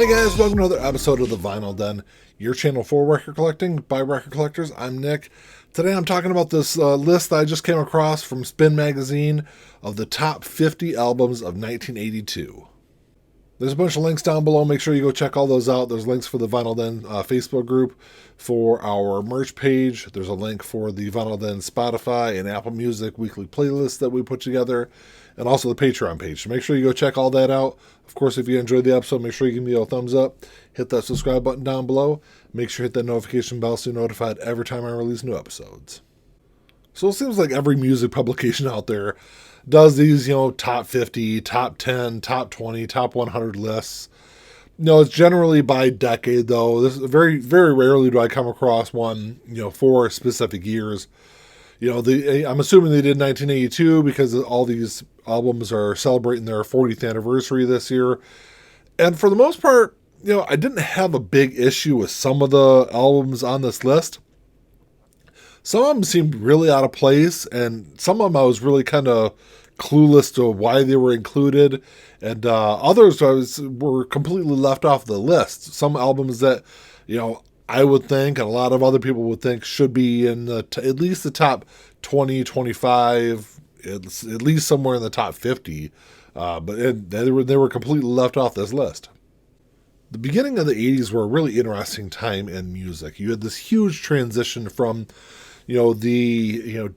Hey guys, welcome to another episode of the Vinyl Den, your channel for record collecting by record collectors. I'm Nick. Today I'm talking about this list that I just came across from Spin Magazine of the top 50 albums of 1982. There's a bunch of links down below. Make sure you go check all those out. There's links for the Vinyl Den Facebook group, for our merch page. There's a link for the Vinyl Den Spotify and Apple Music weekly playlist that we put together, and also the Patreon page. So make sure you go check all that out. Of course, if you enjoyed the episode, make sure you give me a thumbs up. Hit that subscribe button down below. Make sure you hit that notification bell so you're notified every time I release new episodes. So it seems like every music publication out there does these, top 50, top 10, top 20, top 100 lists. It's generally by decade, though. This is very, very rarely do I come across one, for specific years. I'm assuming they did 1982 because all these albums are celebrating their 40th anniversary this year. And for the most part, I didn't have a big issue with some of the albums on this list. Some of them seemed really out of place, and some of them I was really kind of clueless to why they were included, and others were completely left off the list. Some albums that, I would think, and a lot of other people would think, should be in at least the top 20, 25, at least somewhere in the top 50, but they were completely left off this list. The beginning of the 80s were a really interesting time in music. You had this huge transition from the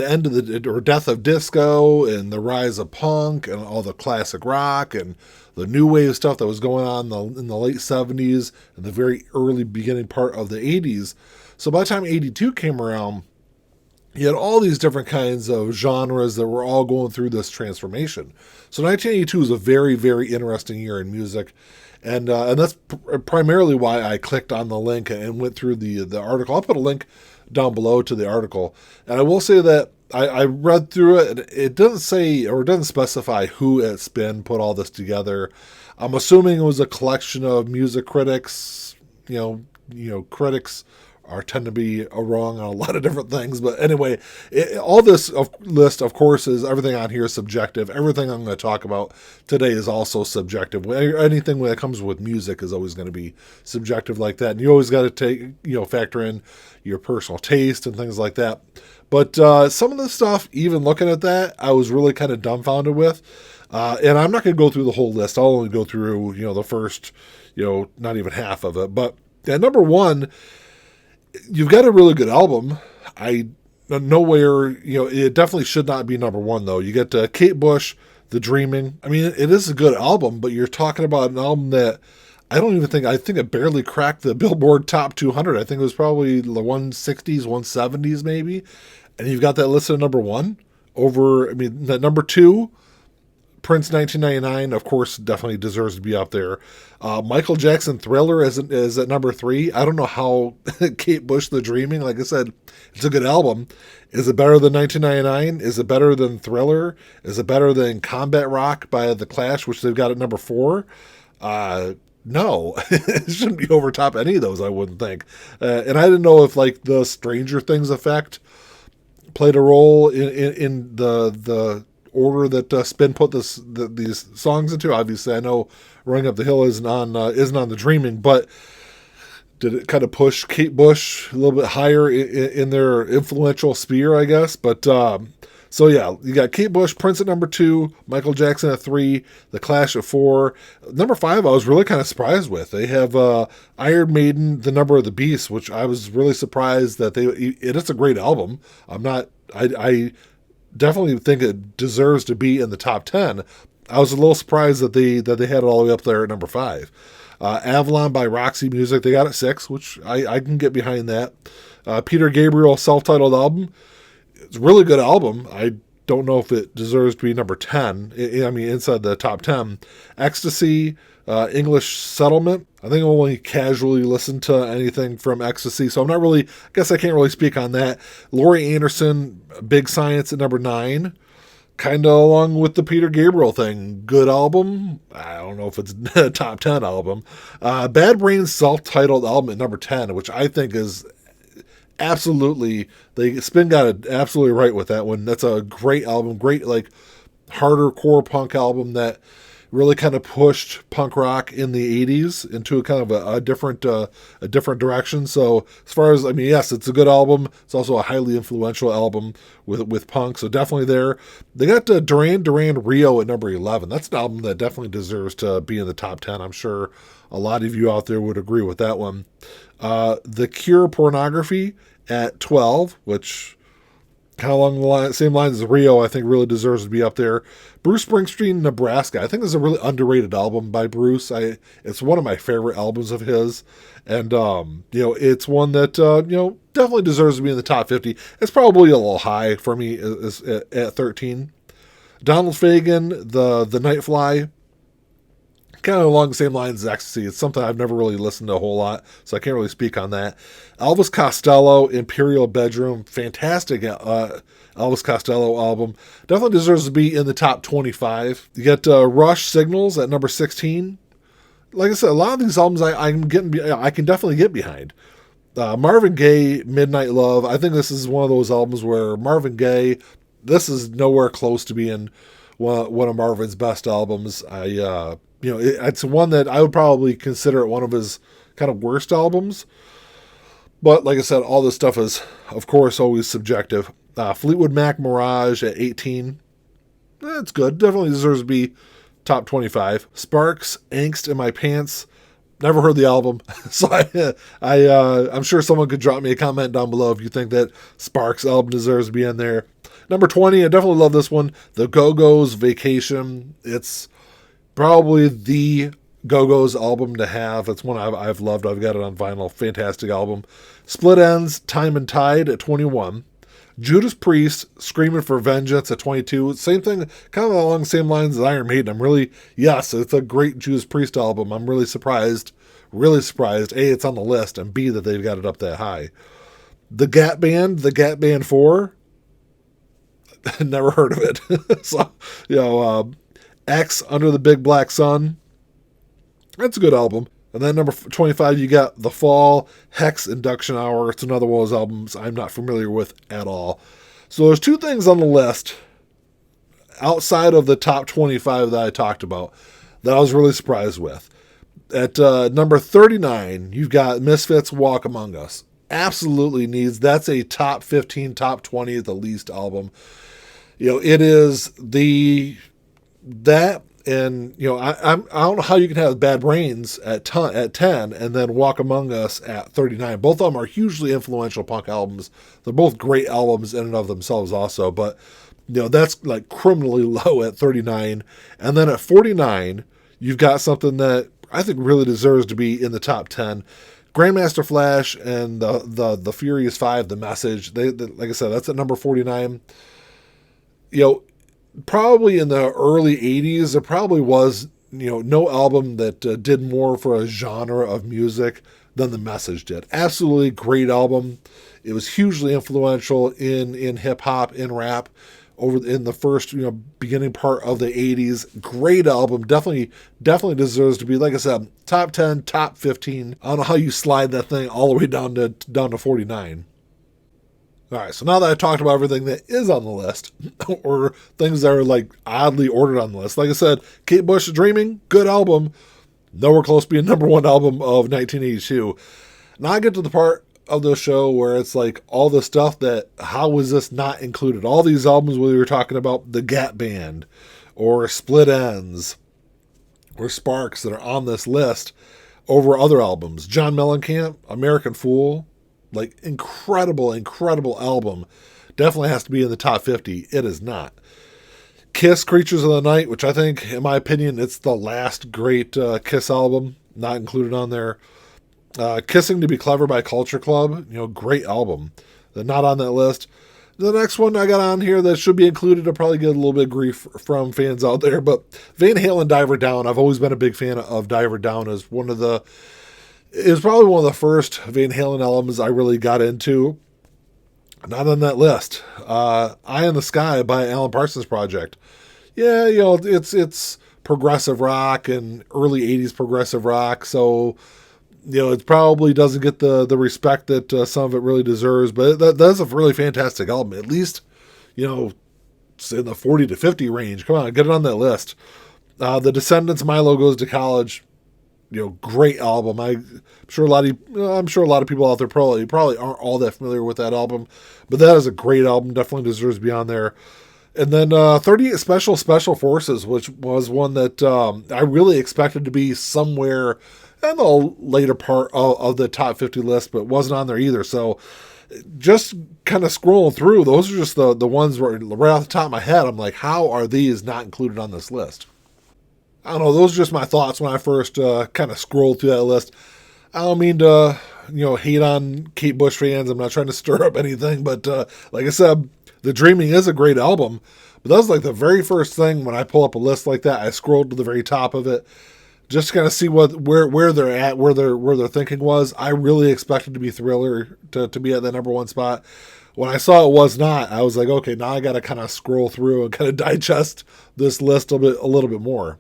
end of the death of disco and the rise of punk and all the classic rock and the new wave stuff that was going on in the late 70s and the very early beginning part of the 80s. So by the time 82 came around, you had all these different kinds of genres that were all going through this transformation. So 1982 was a very, very interesting year in music. And that's primarily why I clicked on the link and went through the article. I'll put a link down below to the article. And I will say that I read through it, and it doesn't say, or it doesn't specify who at Spin put all this together. I'm assuming it was a collection of music critics. Critics tend to be wrong on a lot of different things. But anyway, all this list, of course, is everything on here is subjective. Everything I'm going to talk about today is also subjective. Anything that comes with music is always going to be subjective like that. And you always got to factor in your personal taste and things like that. But some of the stuff, even looking at that, I was really kind of dumbfounded with. And I'm not going to go through the whole list. I'll only go through, the first, not even half of it. But at number one, you've got a really good album. It definitely should not be number one, though. You get Kate Bush, The Dreaming. I mean, it is a good album, but you're talking about an album that I think it barely cracked the Billboard Top 200. I think it was probably the 160s, 170s maybe. And you've got that listed at number one that number two, Prince 1999, of course, definitely deserves to be up there. Michael Jackson Thriller is at number three. I don't know how Kate Bush The Dreaming, like I said, it's a good album. Is it better than 1999? Is it better than Thriller? Is it better than Combat Rock by The Clash, which they've got at number four? No, it shouldn't be over top any of those, I wouldn't think. And I didn't know if the Stranger Things effect played a role in the order that Spin put these songs into. Obviously, I know Running Up the Hill isn't on The Dreaming, but did it kind of push Kate Bush a little bit higher in their influential sphere, I guess? But so yeah, you got Kate Bush, Prince at number two, Michael Jackson at three, The Clash at four. Number five, I was really kind of surprised with. They have Iron Maiden, The Number of the Beast, which I was really surprised that it is a great album. I definitely think it deserves to be in the top 10. I was a little surprised that they had it all the way up there at number five. Avalon by Roxy Music, they got it 6, which I can get behind that. Peter Gabriel self-titled album, it's a really good album. I don't know if it deserves to be number 10. Inside the top 10. Ecstasy, English Settlement. I think I only casually listened to anything from Ecstasy, so I guess I can't really speak on that. Laurie Anderson, Big Science at number 9. Kind of along with the Peter Gabriel thing. Good album. I don't know if it's a top 10 album. Bad Brains self-titled album at number 10, which I think is absolutely, Spin got it absolutely right with that one. That's a great album, great harder core punk album that really kind of pushed punk rock in the 80s into a kind of a different direction. So as far as, I mean, yes, it's a good album. It's also a highly influential album with punk. So definitely there. They got Duran Duran Rio at number 11. That's an album that definitely deserves to be in the top 10. I'm sure a lot of you out there would agree with that one. The Cure Pornography at 12, which kind of along the same lines as Rio, I think really deserves to be up there. Bruce Springsteen, Nebraska. I think this is a really underrated album by Bruce. It's one of my favorite albums of his. And, it's one that, definitely deserves to be in the top 50. It's probably a little high for me at 13. Donald Fagen, the Nightfly. Kind of along the same lines as Ecstasy. It's something I've never really listened to a whole lot, so I can't really speak on that. Elvis Costello, Imperial Bedroom. Fantastic Elvis Costello album. Definitely deserves to be in the top 25. You get Rush Signals at number 16. Like I said, a lot of these albums I can definitely get behind. Marvin Gaye, Midnight Love. I think this is one of those albums where Marvin Gaye, this is nowhere close to being one of Marvin's best albums. It's one that I would probably consider it one of his kind of worst albums. But like I said, all this stuff is, of course, always subjective. Fleetwood Mac Mirage at 18. That's good. Definitely deserves to be top 25. Sparks, Angst in My Pants. Never heard the album. So I'm sure someone could drop me a comment down below if you think that Sparks album deserves to be in there. Number 20, I definitely love this one. The Go-Go's Vacation. It's probably the Go-Go's album to have. It's one I've loved. I've got it on vinyl. Fantastic album. Split Enz, Time and Tide at 21. Judas Priest, Screaming for Vengeance at 22. Same thing, kind of along the same lines as Iron Maiden. Yes, it's a great Judas Priest album. I'm really surprised. A, it's on the list, and B, that they've got it up that high. The Gap Band 4. Never heard of it. So, X, Under the Big Black Sun. That's a good album. And then number 25, you got The Fall, Hex Induction Hour. It's another one of those albums I'm not familiar with at all. So there's two things on the list outside of the top 25 that I talked about that I was really surprised with. At number 39, you've got Misfits, Walk Among Us. Absolutely needs. That's a top 15, top 20 at the least album. It is that. And, I don't know how you can have Bad Brains at 10 and then Walk Among Us at 39. Both of them are hugely influential punk albums. They're both great albums in and of themselves also. But, that's like criminally low at 39. And then at 49, you've got something that I think really deserves to be in the top 10. Grandmaster Flash and the Furious Five, The Message. They, like I said, that's at number 49. Probably in the early 80s, there probably was, no album that did more for a genre of music than The Message did. Absolutely great album. It was hugely influential in hip-hop, in rap, in the first, beginning part of the 80s. Great album. Definitely deserves to be, like I said, top 10, top 15. I don't know how you slide that thing all the way down to 49. All right, so now that I've talked about everything that is on the list, or things that are like oddly ordered on the list, like I said, Kate Bush, Dreaming, good album, nowhere close to being number one album of 1982. Now I get to the part of the show where it's like all the stuff that, how was this not included? All these albums where we were talking about the Gap Band, or Split Enz, or Sparks that are on this list over other albums. John Mellencamp, American Fool. Like, incredible album. Definitely has to be in the top 50. It is not. Kiss, Creatures of the Night, which I think, in my opinion, it's the last great Kiss album. Not included on there. Kissing to Be Clever by Culture Club. Great album. They're not on that list. The next one I got on here that should be included, I'll probably get a little bit of grief from fans out there, but Van Halen, Diver Down. I've always been a big fan of Diver Down as it was probably one of the first Van Halen albums I really got into. Not on that list. Eye in the Sky by Alan Parsons Project. Yeah, it's progressive rock and early 80s progressive rock, so it probably doesn't get the respect that some of it really deserves, but that's a really fantastic album. At least, it's in the 40 to 50 range. Come on, get it on that list. The Descendants, My Logo's to College, great album. I'm sure a lot of people out there probably aren't all that familiar with that album, but that is a great album. Definitely deserves to be on there. And then 38 Special Forces, which was one that I really expected to be somewhere in the later part of the top 50 list, but wasn't on there either. So just kind of scrolling through, those are just the ones where right off the top of my head, I'm like, how are these not included on this list? I don't know. Those are just my thoughts when I first kind of scrolled through that list. I don't mean to, hate on Kate Bush fans. I'm not trying to stir up anything, but like I said, The Dreaming is a great album. But that was like the very first thing when I pull up a list like that. I scrolled to the very top of it just to kind of see where they're at, where their thinking was. I really expected to be Thriller to be at the number one spot. When I saw it was not, I was like, okay, now I got to kind of scroll through and kind of digest this list a little bit more.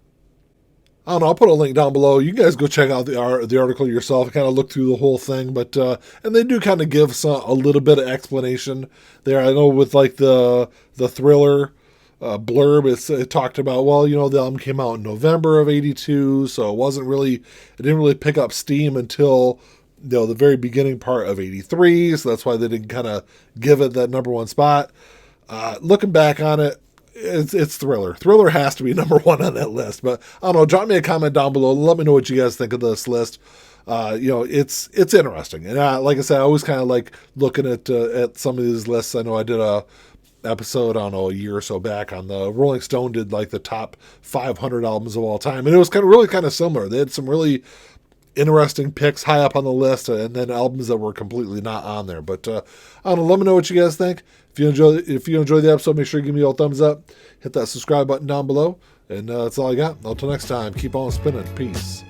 I don't know. I'll put a link down below. You guys go check out the article yourself and kind of look through the whole thing. But and they do kind of give a little bit of explanation there. I know with like the Thriller blurb, it talked about, well, the album came out in November of '82, so it didn't really pick up steam until the very beginning part of '83. So that's why they didn't kind of give it that number one spot. Looking back on it, it's Thriller. Thriller has to be number one on that list. But I don't know. Drop me a comment down below. Let me know what you guys think of this list. It's interesting. And like I said, I always kind of like looking at some of these lists. I know I did a episode, I don't know, a year or so back on the Rolling Stone did like the top 500 albums of all time. And it was really kind of similar. They had some really interesting picks high up on the list, and then albums that were completely not on there. But I don't know. Let me know what you guys think. If you enjoy the episode, make sure you give me a thumbs up. Hit that subscribe button down below. And that's all I got. Until next time, keep on spinning. Peace.